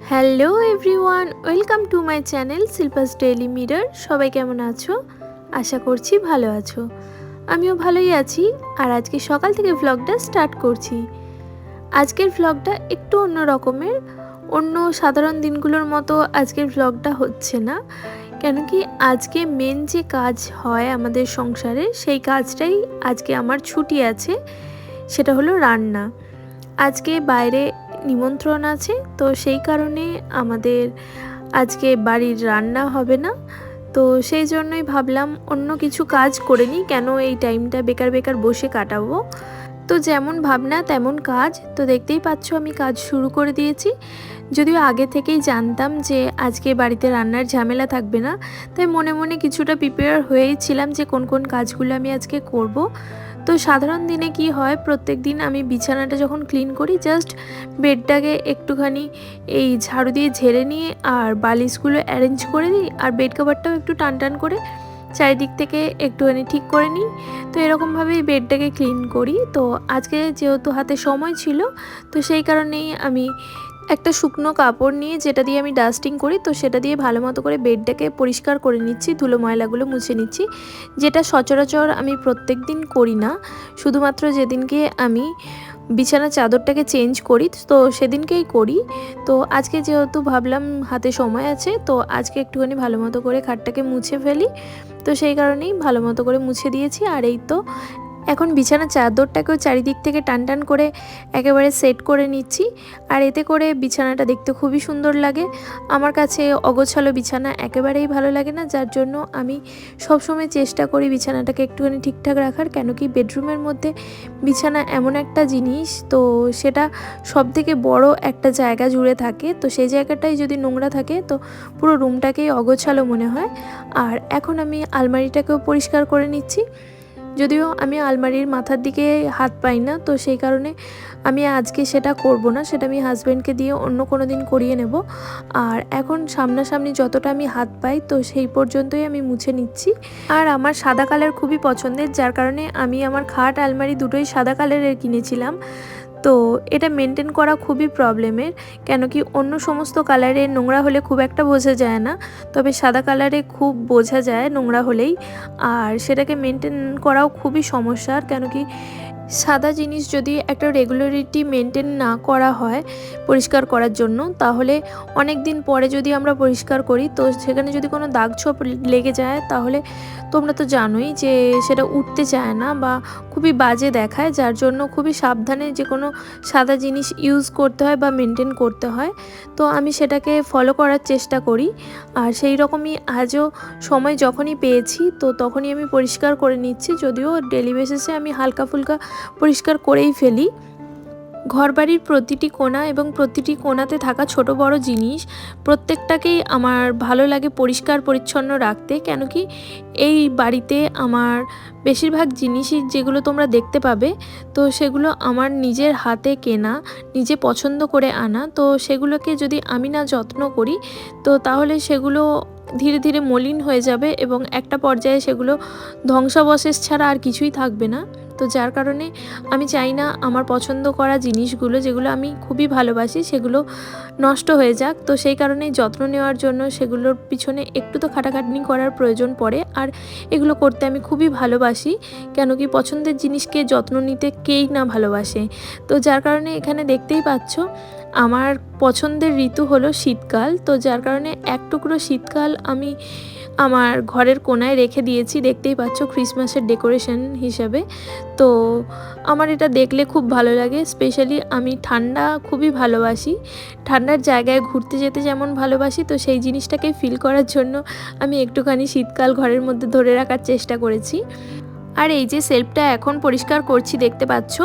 Hello everyone, welcome to my channel Shilpa's daily mirror. সবাই কেমন আছো? আশা করছি ভালো আছো। আমিও ভালোই আছি। আর আজকে সকাল থেকে ভ্লগটা স্টার্ট করছি। আজকের ভ্লগটা একটু অন্য রকমের, অন্য সাধারণ দিনগুলোর মতো আজকের ভ্লগটা হচ্ছে না। কেন কি আজকে মেন যে কাজ হয় আমাদের সংসারে, সেই কাজটাই আজকে আমার ছুটি আছে, সেটা হলো রান্না। আজকে বাইরে নিমন্ত্রণ আছে, তো সেই কারণে আমাদের আজকে বাড়ির রান্না হবে না। তো সেই জন্যই ভাবলাম অন্য কিছু কাজ করে নিই, কেন এই টাইমটা বেকার বেকার বসে কাটাবো। তো যেমন ভাবনা তেমন কাজ, তো দেখতেই পাচ্ছ আমি কাজ শুরু করে দিয়েছি। যদিও আগে থেকেই জানতাম যে আজকে বাড়িতে রান্নার ঝামেলা থাকবে না, তাই মনে মনে কিছুটা প্রিপেয়ার হয়েই ছিলাম যে কোন কোন কাজগুলো আমি আজকে করব। তো সাধারণ দিনে কি হয়, প্রত্যেক দিন আমি বিছানাটা যখন ক্লিন করি, জাস্ট বেডটাকে একটুখানি এই ঝাড়ু দিয়ে ঝেড়ে নিয়ে আর বালিশগুলো অ্যারেঞ্জ করে দিই, আর বেড কভারটাও একটু টান টান করে চারিদিক থেকে একটুখানি ঠিক করে নিই। তো এরকমভাবেই বেডটাকে ক্লিন করি। তো আজকে যেহেতু হাতে সময় ছিল, তো সেই কারণেই আমি একটা শুকনো কাপড় নিয়ে, যেটা দিয়ে আমি ডাস্টিং করি, তো সেটা দিয়ে ভালো মতো করে বেডটাকে পরিষ্কার করে নিচ্ছি, ধুলো ময়লাগুলো মুছে নিচ্ছি। যেটা সচরাচর আমি প্রত্যেক দিন করি না, শুধুমাত্র যেদিনকে আমি বিছানার চাদরটাকে চেঞ্জ করি তো সেদিনকেই করি। তো আজকে যেহেতু ভাবলাম হাতে সময় আছে, তো আজকে একটুখানি ভালো মতো করে খাটটাকে মুছে ফেলি। তো সেই কারণেই ভালো মতো করে মুছে দিয়েছি। আর এই তো এখন বিছানার চাদরটাকেও চারিদিক থেকে টান টান করে একেবারে সেট করে নিচ্ছি। আর এতে করে বিছানাটা দেখতে খুবই সুন্দর লাগে। আমার কাছে অগোছালো বিছানা একেবারেই ভালো লাগে না, যার জন্য আমি সবসময় চেষ্টা করি বিছানাটাকে একটুখানি ঠিকঠাক রাখার। কেন কি বেডরুমের মধ্যে বিছানা এমন একটা জিনিস, তো সেটা সব থেকে বড় একটা জায়গা জুড়ে থাকে। তো সেই জায়গাটাই যদি নোংরা থাকে, তো পুরো রুমটাকেই অগোছালো মনে হয়। আর এখন আমি আলমারিটাকেও পরিষ্কার করে নিচ্ছি। যদিও আমি আলমারির মাথার দিকে হাত পাই না, তো সেই কারণে আমি আজকে সেটা করব না, সেটা আমি হাজব্যান্ডকে দিয়ে অন্য কোনো দিন করিয়ে নেব। আর এখন সামনাসামনি যতটা আমি হাত পাই, তো সেই পর্যন্তই আমি মুছে নিচ্ছি। আর আমার সাদা কালার খুবই পছন্দের, যার কারণে আমি আমার খাট আলমারি দুটোই সাদা কালারের কিনেছিলাম। তো এটা মেনটেন করা খুবই প্রবলেমের, কেন কি অন্য সমস্ত কালারের নোংরা হলে খুব একটা বোঝা যায় না, তবে সাদা কালারে খুব বোঝা যায় নোংরা হলেই। আর সেটাকে মেনটেন করাও খুবই সমস্যার, কেন কি সাদা জিনিস যদি একটা রেগুলারিটি মেনটেন না করা হয় পরিষ্কার করার জন্য, তাহলে অনেক দিন পরে যদি আমরা পরিষ্কার করি, তো সেখানে যদি কোনো দাগ ছোপ লেগে যায়, তাহলে তোমরা তো জানোই যে সেটা উঠতে চায় না বা খুবই বাজে দেখায়। যার জন্য খুবই সাবধানে যে কোনো সাদা জিনিস ইউজ করতে হয় বা মেনটেন করতে হয়। তো আমি সেটাকে ফলো করার চেষ্টা করি। আর সেই রকমই আজও সময় যখনই পেয়েছি, তো তখনই আমি পরিষ্কার করে নিচ্ছি। যদিও ডেলি বেসিসে আমি হালকা ফুলকা পরিষ্কার করেই ফেলি। ঘরবাড়ির প্রতিটি কোণা এবং প্রতিটি কোণাতে থাকা ছোট বড় জিনিস প্রত্যেকটাকেই আমার ভালো লাগে পরিষ্কার পরিচ্ছন্ন রাখতে। কেন কি এই বাড়িতে আমার বেশিরভাগ জিনিসই যেগুলো তোমরা দেখতে পাবে, তো সেগুলো আমার নিজের হাতে কেনা, নিজে পছন্দ করে আনা। তো সেগুলোকে যদি আমি না যত্ন করি, তো তাহলে সেগুলো ধীরে ধীরে মলিন হয়ে যাবে এবং একটা পর্যায়ে সেগুলো ধ্বংসাবশেষ ছাড়া আর কিছুই থাকবে না। তো যার কারণে আমি চাই না আমার পছন্দ করা জিনিসগুলো, যেগুলো আমি খুবই ভালোবাসি, সেগুলো নষ্ট হয়ে যাক। তো সেই কারণেই যত্ন নেওয়ার জন্য সেগুলোর পিছনে একটু তো খাটাখাটনি করার প্রয়োজন পড়ে, আর এগুলো করতে আমি খুবই ভালোবাসি। কেন কি পছন্দের জিনিসকে যত্ন নিতে কেই না ভালোবাসে। তো যার কারণে এখানে দেখতেই পাচ্ছ আমার পছন্দের ঋতু হলো শীতকাল। তো যার কারণে এক টুকরো শীতকাল আমি আমার ঘরের কোণায় রেখে দিয়েছি, দেখতেই পাচ্ছ ক্রিসমাসের ডেকোরেশন হিসেবে। তো আমার এটা দেখলে খুব ভালো লাগে। স্পেশালি আমি ঠান্ডা খুবই ভালোবাসি, ঠান্ডার জায়গায় ঘুরতে যেতে যেমন ভালোবাসি, তো সেই জিনিসটাকে ফিল করার জন্য আমি একটুখানি শীতকাল ঘরের মধ্যে ধরে রাখার চেষ্টা করেছি। আর এই যে সেলফটা এখন পরিষ্কার করছি দেখতে পাচ্ছ,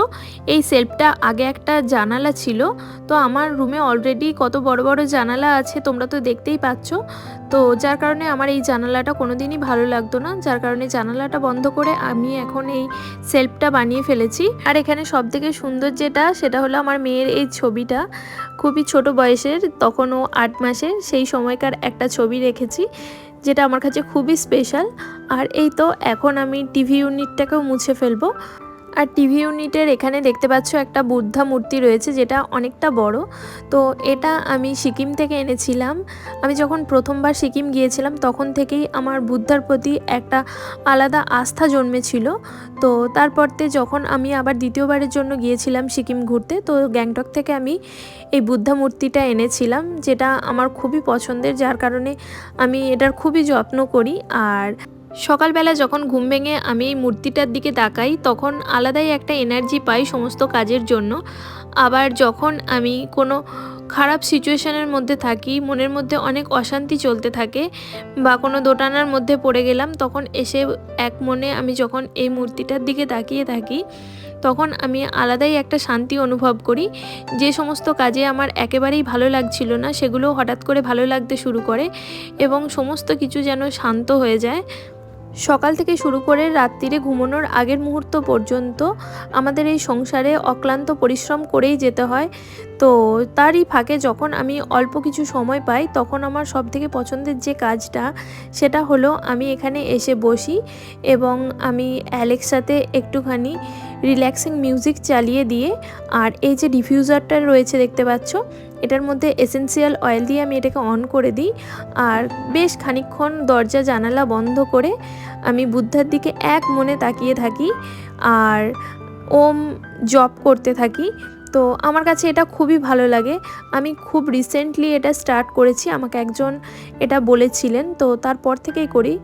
এই সেলফটা আগে একটা জানালা ছিল। তো আমার রুমে অলরেডি কত বড় বড় জানালা আছে তোমরা তো দেখতেই পাচ্ছ। তো যার কারণে আমার এই জানালাটা কোনো দিনই ভালো লাগতো না, যার কারণে জানালাটা বন্ধ করে আমি এখন এই সেলফটা বানিয়ে ফেলেছি। আর এখানে সবথেকে সুন্দর যেটা, সেটা হলো আমার মেয়ের এই ছবিটা, খুবই ছোট বয়সের, তখনও 8 মাসের, সেই সময়কার একটা ছবি রেখেছি, যেটা আমার কাছে খুবই স্পেশাল। আর এই তো এখন আমি টিভি ইউনিটটাকেও মুছে ফেলবো। আর টিভি ইউনিটের এখানে দেখতে পাচ্ছ একটা বুদ্ধা মূর্তি রয়েছে, যেটা অনেকটা বড়। তো এটা আমি সিকিম থেকে এনেছিলাম। আমি যখন প্রথমবার সিকিম গিয়েছিলাম তখন থেকেই আমার বুদ্ধার প্রতি একটা আলাদা আস্থা জন্মেছিল। তো তারপরতে যখন আমি আবার দ্বিতীয়বারের জন্য গিয়েছিলাম সিকিম ঘুরতে, তো গ্যাংটক থেকে আমি এই বুদ্ধা মূর্তিটা এনেছিলাম, যেটা আমার খুবই পছন্দের, যার কারণে আমি এটার খুবই যত্ন করি। আর সকালবেলা যখন ঘুম ভেঙে আমি এই মূর্তিটার দিকে তাকাই তখন আলাদাই একটা এনার্জি পাই সমস্ত কাজের জন্য। আবার যখন আমি কোনো খারাপ সিচুয়েশনের মধ্যে থাকি, মনের মধ্যে অনেক অশান্তি চলতে থাকে বা কোনো দোটানার মধ্যে পড়ে গেলাম, তখন এসে এক মনে আমি যখন এই মূর্তিটার দিকে তাকিয়ে থাকি তখন আমি আলাদাই একটা শান্তি অনুভব করি। যে সমস্ত কাজে আমার একেবারেই ভালো লাগছিল না সেগুলো হঠাৎ করে ভালো লাগতে শুরু করে এবং সমস্ত কিছু যেন শান্ত হয়ে যায়। সকাল থেকে শুরু করে রাত্রিরে ঘুমানোর আগের মুহূর্ত পর্যন্ত আমাদের এই সংসারে অক্লান্ত পরিশ্রম করেই যেতে হয়। তো তারই ফাঁকে যখন আমি অল্প কিছু সময় পাই তখন আমার সবথেকে পছন্দের যে কাজটা সেটা হলো আমি এখানে এসে বসি এবং আমি অ্যালেক্সাতে একটুখানি রিল্যাক্সিং মিউজিক চালিয়ে দিয়ে, আর এই যে ডিফিউজারটা রয়েছে দেখতে পাচ্ছ, এটার মধ্যে এসেন্সিয়াল অয়েল দিয়ে আমি এটাকে অন করে দিই। আর বেশ খানিকক্ষণ দরজা জানালা বন্ধ করে আমি বুদ্ধার দিকে এক মনে তাকিয়ে থাকি আর ওম জপ করতে থাকি। তো আমার কাছে এটা খুবই ভালো লাগে। আমি খুব রিসেন্টলি এটা স্টার্ট করেছি, আমাকে একজন এটা বলেছিলেন, তো তারপর থেকেই করি।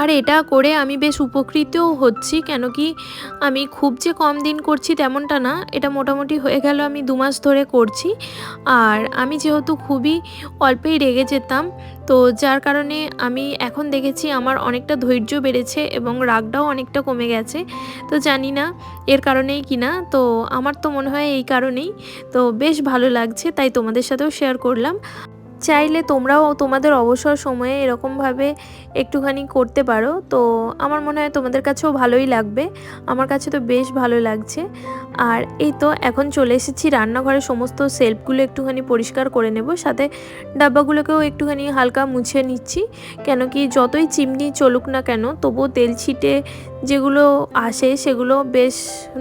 আর এটা করে আমি বেশ উপকৃতও হচ্ছি, কেন কি আমি খুব যে কম দিন করছি তেমনটা না, এটা মোটামুটি হয়ে গেল আমি 2 মাস ধরে করছি। আর আমি যেহেতু খুবই অল্পেই রেগে যেতাম, তো যার কারণে আমি এখন দেখেছি আমার অনেকটা ধৈর্য বেড়েছে এবং রাগটাও অনেকটা কমে গেছে। তো জানি না এর কারণেই কিনা, তো আমার তো মনে হয় এই কারণেই। তো বেশ ভালো লাগছে, তাই তোমাদের সাথেও শেয়ার করলাম। চাইলে তোমরাও তোমাদের অবসর সময়ে এরকমভাবে একটুখানি করতে পারো, তো আমার মনে হয় তোমাদের কাছেও ভালোই লাগবে। আমার কাছে তো বেশ ভালো লাগছে। আর এই তো এখন চলে এসেছি রান্নাঘরের সমস্ত শেলফগুলো একটুখানি পরিষ্কার করে নেব, সাথে ডাব্বাগুলোকেও একটুখানি হালকা মুছে নিচ্ছি। কেন কি যতই চিমনি চলুক না কেন তবুও তেল ছিটে যেগুলো আসে সেগুলো বেশ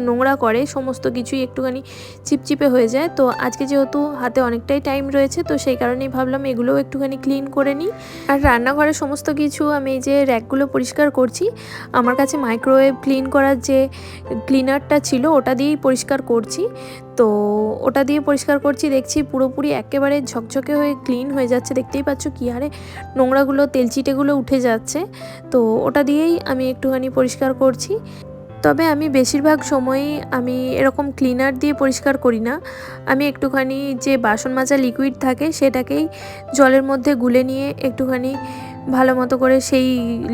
নোংরা করে, সমস্ত কিছুই একটুখানি চিপচিপে হয়ে যায়। তো আজকে যেহেতু হাতে অনেকটাই টাইম রয়েছে তো সেই কারণেই ভাবলাম এগুলোও একটুখানি ক্লিন করে নিই। আর রান্নাঘরের সমস্ত কিছু আমি এই যে র্যাকগুলো পরিষ্কার করছি, আমার কাছে মাইক্রোওয়েভ ক্লিন করার যে ক্লিনারটা ছিল ওটা দিয়েই পরিষ্কার করছি। তো ওটা দিয়ে পরিষ্কার করছি, দেখছি পুরোপুরি একেবারে ঝকঝকে হয়ে ক্লিন হয়ে যাচ্ছে। দেখতেই পাচ্ছ কী হারে নোংরাগুলো তেলচিটেগুলো উঠে যাচ্ছে। তো ওটা দিয়েই আমি একটুখানি পরিষ্কার করছি। তবে আমি বেশিরভাগ সময়ই আমি এরকম ক্লিনার দিয়ে পরিষ্কার করি না, আমি একটুখানি যে বাসন মাজা লিকুইড থাকে সেটাকেই জলের মধ্যে গুলে নিয়ে একটুখানি ভালো মতো করে সেই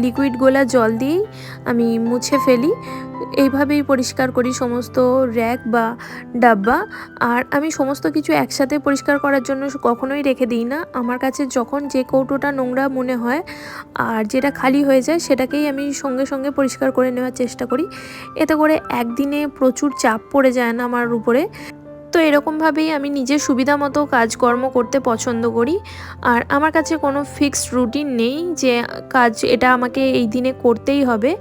লিকুইড গোলা জল দিয়েই আমি মুছে ফেলি। এইভাবেই পরিষ্কার করি সমস্ত র্যাক বা ডাব্বা। আর আমি সমস্ত কিছু একসাথে পরিষ্কার করার জন্য কখনোই রেখে দিই না। আমার কাছে যখন যে কৌটোটা নোংরা মনে হয় আর যেটা খালি হয়ে যায় সেটাকেই আমি সঙ্গে সঙ্গে পরিষ্কার করে নেওয়ার চেষ্টা করি। এতে করে একদিনে প্রচুর চাপ পড়ে যায় না আমার উপরে। তো এরকমভাবেই আমি নিজের সুবিধা মতো কাজকর্ম করতে পছন্দ করি। আর আমার কাছে কোনো ফিক্সড রুটিন নেই যে কাজ এটা আমাকে এই দিনে করতেই হবে।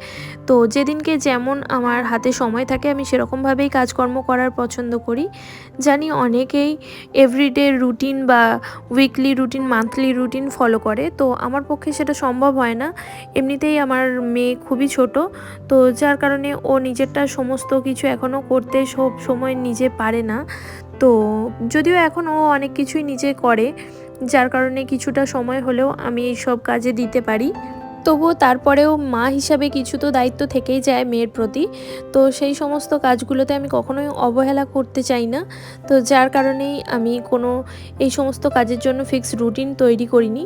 তো যেদিনকে যেমন আমার হাতে সময় থাকে আমি সেরকমভাবেই কাজকর্ম করার পছন্দ করি। জানি অনেকেই এভরিডে রুটিন বা weekly routine, monthly routine follow করে, তো আমার পক্ষে সেটা সম্ভব হয় না। এমনিতেই আমার মেয়ে খুবই ছোট, তো যার কারণে ও নিজেরটা সমস্ত কিছু এখনও করতে সব সময় নিজে পারে না। তো যদিও এখন ও অনেক কিছুই নিজে করে, যার কারণে কিছুটা সময় হলেও আমি এই সব কাজে দিতে পারি। তবুও তারপরেও মা হিসাবে কিছু তো দায়িত্ব থেকেই যায় মেয়ের প্রতি, তো সেই সমস্ত কাজগুলোতে আমি কখনোই অবহেলা করতে চাই না। তো যার কারণেই আমি কোনো এই সমস্ত কাজের জন্য ফিক্সড রুটিন তৈরি করিনি।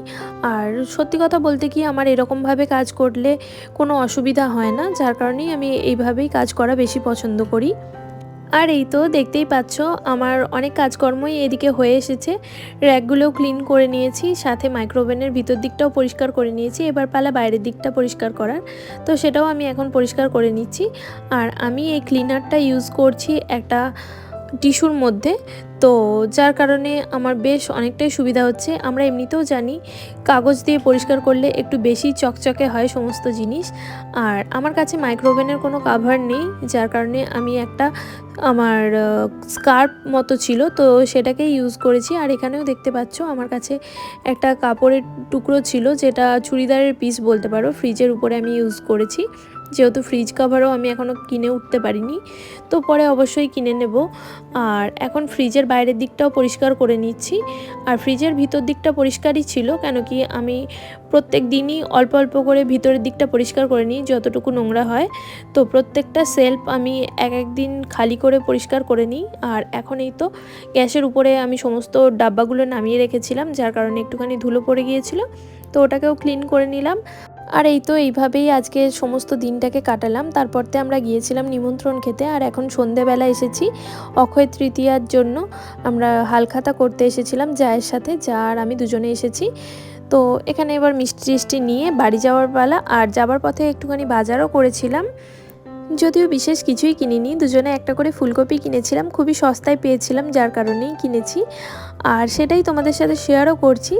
আর সত্যি কথা বলতে কি আমার এরকমভাবে কাজ করলে কোনো অসুবিধা হয় না, যার কারণেই আমি এইভাবেই কাজ করা বেশি পছন্দ করি। আর এই তো দেখতেই পাচ্ছ আমার অনেক কাজকর্মই এদিকে হয়ে এসেছে। র্যাকগুলোও ক্লিন করে নিয়েছি, সাথে মাইক্রোওভেনের ভিতর দিকটাও পরিষ্কার করে নিয়েছি। এবার পালা বাইরের দিকটা পরিষ্কার করার, তো সেটাও আমি এখন পরিষ্কার করে নিচ্ছি। আর আমি এই ক্লিনারটা ইউজ করছি একটা টিস্যুর মধ্যে। তো যার কারণে আমার বেশ অনেকটাই সুবিধা হচ্ছে। আমরা এমনিতেও জানি কাগজ দিয়ে পরিষ্কার করলে একটু বেশি চকচকে হয় সমস্ত জিনিস। আর আমার কাছে মাইক্রোওভেনের কোনো কাভার নেই, যার কারণে আমি একটা আমার স্কার্ফ মতো ছিল, তো সেটাকেই ইউজ করেছি। আর এখানেও দেখতে পাচ্ছ আমার কাছে একটা কাপড়ের টুকরো ছিল, যেটা চুড়িদারের পিস বলতে পারো, ফ্রিজের উপরে আমি ইউজ করেছি। যেহেতু ফ্রিজ কভারও আমি এখনও কিনে উঠতে পারিনি, তো পরে অবশ্যই কিনে নেব। আর এখন ফ্রিজের বাইরের দিকটাও পরিষ্কার করে নিচ্ছি। আর ফ্রিজের ভিতর দিকটা পরিষ্কারই ছিল, কেন কি আমি প্রত্যেক দিনই অল্প অল্প করে ভিতরের দিকটা পরিষ্কার করে নিই যতটুকু নোংরা হয়। তো প্রত্যেকটা সেলফ আমি এক এক দিন খালি করে পরিষ্কার করে নিই। আর এখন এই তো গ্যাসের উপরে আমি সমস্ত ডাব্বাগুলো নামিয়ে রেখেছিলাম, যার কারণে একটুখানি ধুলো পড়ে গিয়েছিল, তো ওটাকেও ক্লিন করে নিলাম। আর এই তো এইভাবেই আজকে সমস্ত দিনটাকে কাটালাম। তারপরতে আমরা গিয়েছিলাম নিমন্ত্রণ খেতে। আর এখন সন্ধেবেলা এসেছি অক্ষয় তৃতীয়ার জন্য। আমরা হালখাতা করতে এসেছিলাম জায়ের সাথে, যা আর আমি দুজনে এসেছি। তো এখানে এবার মিষ্টি টিষ্টি নিয়ে বাড়ি যাওয়ার পালা। আর যাবার পথে একটুখানি বাজারও করেছিলাম, যদিও বিশেষ কিছুই কিনিনি, দুজনে একটা করে ফুলকপি কিনেছিলাম, খুবই সস্তায় পেয়েছিলাম, যার কারণেই কিনেছি। আর সেটাই তোমাদের সাথে শেয়ারও করছি।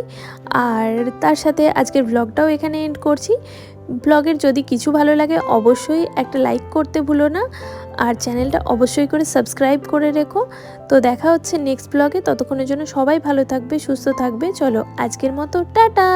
আর তার সাথে আজকের ব্লগটাও এখানে এন্ড করছি। ব্লগের যদি কিছু ভালো লাগে অবশ্যই একটা লাইক করতে ভুলো না, আর চ্যানেলটা অবশ্যই করে সাবস্ক্রাইব করে রেখো। তো দেখা হচ্ছে নেক্সট ব্লগে, ততক্ষণের জন্য সবাই ভালো থাকবে, সুস্থ থাকবে। চলো আজকের মতো টাটা।